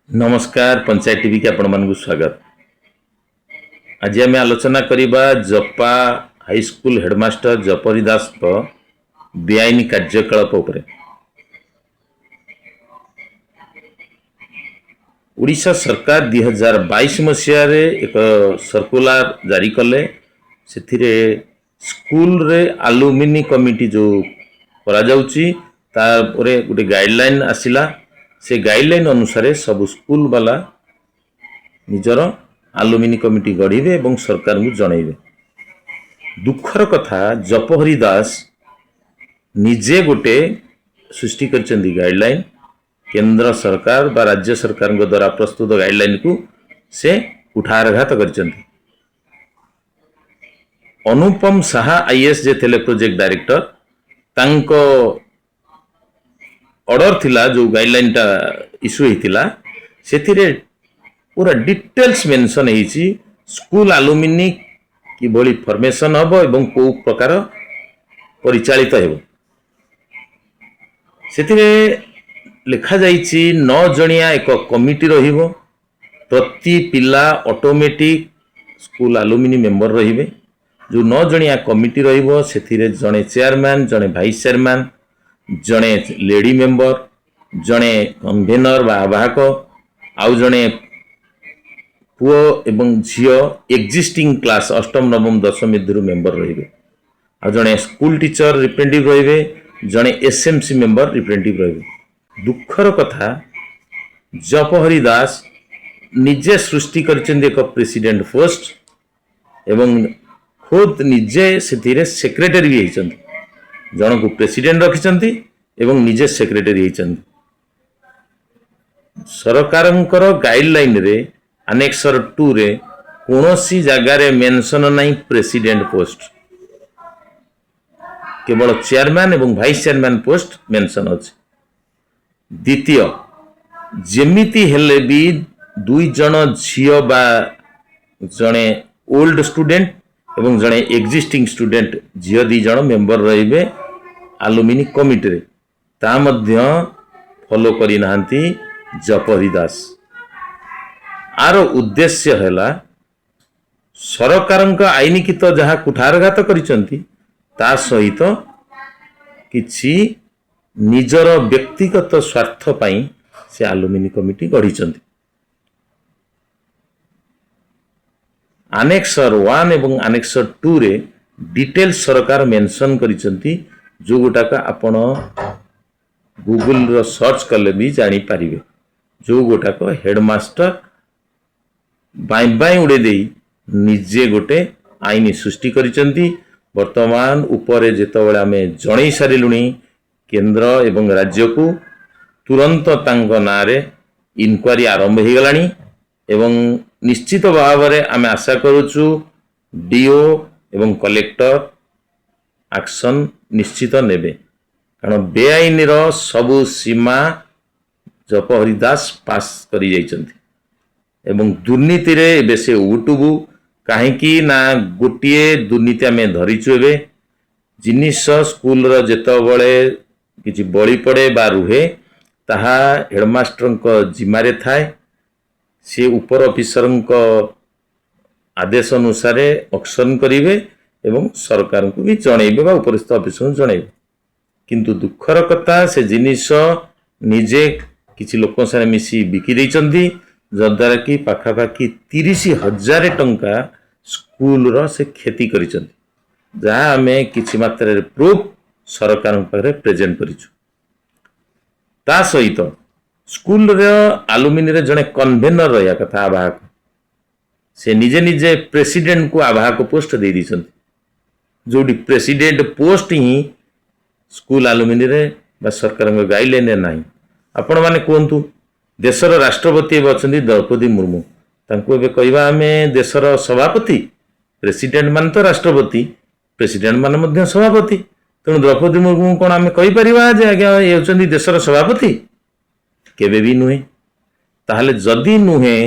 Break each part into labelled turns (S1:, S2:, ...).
S1: नमस्कार पंचायत टीवी के आपण मानक स्वागत। आज आम आलोचना करिबा जपा हाईस्कूल हेडमास्टर जपरी दास को बेआईन कार्यकलाप उपरे। उड़ीसा सरकार 2022 मसीह एक सर्कुलर जारी कले से स्कूल रे आलुमिनी कमिटी जो करा जाउची तापरे गोटे गाइडलाइन आसिला। से गाइडलाइन अनुसार सब स्कूल वाला निजर आलुमिनी कमिटी गढ़े और सरकार को जनइबे। दुखर कथा जपहरी दास निजे गोटे सृष्टि करचंदी गाइडलाइन केंद्र सरकार बा राज्य सरकार द्वारा प्रस्तुत गाइडलाइन को से कुठारघात करचंदी। अनुपम साहा आईएएस जे थे प्रोजेक्ट डायरेक्टर तांको ऑर्डर थिला जो गाइडलाइन टा इश्यू होता से पूरा डिटेल्स मेंशन होती स्कूल आलुमिनी कि भली फॉर्मेशन हम एवं को प्रकार परिचालित हो लिखा जाइछि 9 जणिया एक कमिटी रहिबो। प्रति पिला ऑटोमेटिक स्कूल आलुमिनी मेंबर रहिबे। जो 9 जणिया कमिटी रहिबो सेथिरे जणे चेयरमैन जणे वाइस चेयरमैन जणे लेडी मेंबर जणे कन्वेनर बा आवाहक आउ जणे पुओ एवं झियो एक्जिस्टिंग क्लास अष्टम नवम दशम विद्यालय मेंबर रहिबे। आ जणे स्कूल टीचर रिप्रेजेंटेटिव रहिबे जणे एसएमसी मेंबर रिप्रेजेंटेटिव रहिबे। दुखर कथा जपहरी दास निजे सृष्टि करचंदी एक प्रेसिडेंट पोस्ट एवं खुद निजे सेथिरे सेक्रेटरी भी होइचंदी। जन को प्रेसिडेंट रखिचंती एवं निजे सेक्रेटरी होइचंदी। सरकारंकर गाइडलाइन रे अनेक्सर 2 रे कोनोसी जगार मेंशन नहीं प्रेसिडेंट पोस्ट केवल चेयरमैन एवं वाइस चेयरमैन पोस्ट मेंशन अछि। द्वितीय जेमिति हेले भी 2 जण झियो बा जणे ओल्ड स्टूडेंट एवं जणे एक्जिस्टिंग स्टूडेंट झियो 2 जण मेंबर रहिबे आलुमिनी कमिटी रे ता मध्य फॉलो करी नाहंती जपहरी दास। आर उद्देश्य हैला सरकारंक आईनिकित जहाँ कुठारघात करिसंती ता सहित किछि निजर व्यक्तिगत स्वार्थ पाई से आलुमिनी कमिटी गढ़िचंती। आनेक्सर 1 एवं आनेक्सर 2 रे डिटेल सरकार मेंशन करिसंती जो गोटाक आपण गूगल रो सर्च कले भी जानी पारिबे। जो गोटाक हेडमास्टर बाई बाई उड़े दे निजे गोटे आईन सृष्टि करिसंती। वर्तमान उपरे जेतबेले आमे जणई सारिलुणी केंद्र एवं राज्य को तुरंत तांग नारे इनक्वारी आरंभ हो गलानी एवं निश्चित भाव में आमे आशा करूछु डीओ एवं कलेक्टर एक्शन निश्चित नेबे कारण बेआईन रो सबु सीमा जपहरी दास पास करी जाइचंती एवं दुर्नीति रे बेसे उटुबु काहेकि ना गोटिए दुर्नीति आमे धरिछु एबे जिनिस स्कूल रो जेतबेले किछि बळी पड़े बा रुहे ताहा हेडमास्टर को जिम्मारे थाए। से ऊपर ऑफिसर को आदेश अनुसार ऑक्शन करिवे एवं सरकार को भी जणैबे बा उपरिस्थ ऑफिसर को जणैबे। किंतु दुखर कथा से जिनिस निजे किछि लोक सारे मिसी बिकी दैचंती जद्वारा कि पाखापाखि 30,000 टंका स्कूल रो से खेती करिचंती जहाँ आमे किछि मात्रा रे प्रूफ सरकार पाखरे प्रेजेंट करिछु। ता सहित स्कूल रे आलुमिनी रे जने कन्वेनर रहिया कथा आवाहक से निजे निजे प्रेसिडेंट को आवाहक पोस्ट दे दिसंती जोडी प्रेसिडेंट पोस्ट ही स्कूल आलुमिनी रे बा सरकार गाइडलाइन नाही। आपण माने कोंतु देशर राष्ट्रपति एवं अछंती द्रौपदी मुर्मू तांको एबे कहबा आमे देशर सभापति प्रेसिडेंट मान तो राष्ट्रपति प्रेसिडेंट मान मध्य सभापति तेणु द्रौपदी मुर्मू कोन आमे कहि परिबा जे आज्ञा ए अछंती देशर सभापति केबे भी नुहे। ताहले जदी नुहे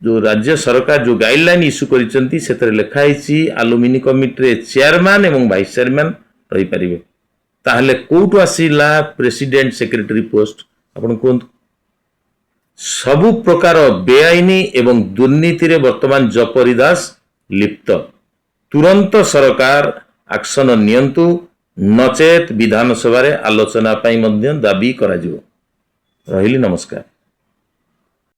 S1: जो राज्य सरकार जो गाइडलाइन इश्यू करिसंती सेतरे लिखा हिची आलुमिनी कमिटी रे चेयरमैन एवं वाइस चेयरमैन रही परिबे ताहले कोउटु आसीला प्रेसिडेंट सेक्रेटरी पोस्ट आपण कोन सबु प्रकार बेआईनी एवं दुर्नीति रे वर्तमान जपरी दास लिप्त तुरंत सरकार एक्शन नियंतु नचेत विधानसभा रे आलोचना पाई मध्य दाबी करा जिवो। रहिली नमस्कार।